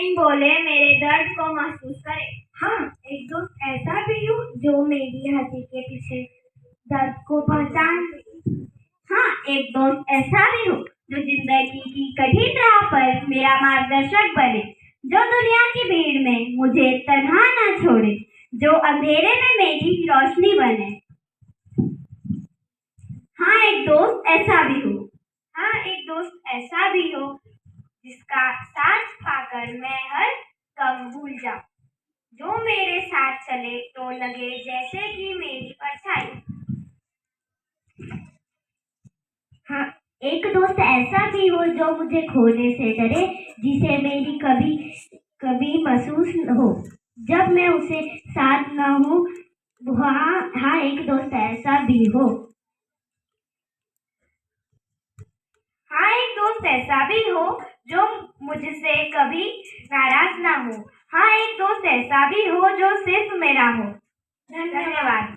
बिन बोले मेरे दर्द को महसूस करे। हाँ, एक दोस्त ऐसा भी हो जो मेरी हंसी के पीछे दर्द को पहचान। हाँ, एक दोस्त ऐसा भी हो जो जिंदगी की कठिन राह पर मेरा मार्गदर्शक बने, जो दुनिया की भीड़ में मुझे तन्हा न छोड़े, जो अंधेरे में मेरी रोशनी बने। हाँ, एक दोस्त ऐसा भी हो। हाँ, एक दोस्त ऐसा भी हो जिसका साथ पाकर मैं हर गम भूल जाऊं, जो मेरे साथ चले तो लगे जैसे कि मेरी परछाई। हाँ, एक दोस्त ऐसा भी हो जो मुझे खोने से डरे, जिसे मेरी कभी महसूस हो जब मैं उसे साथ न हूँ। हाँ, एक दोस्त ऐसा भी हो। हाँ, एक दोस्त ऐसा भी हो जो मुझसे कभी नाराज ना हो। हाँ, एक दोस्त ऐसा भी हो जो सिर्फ मेरा हो। धन्यवाद।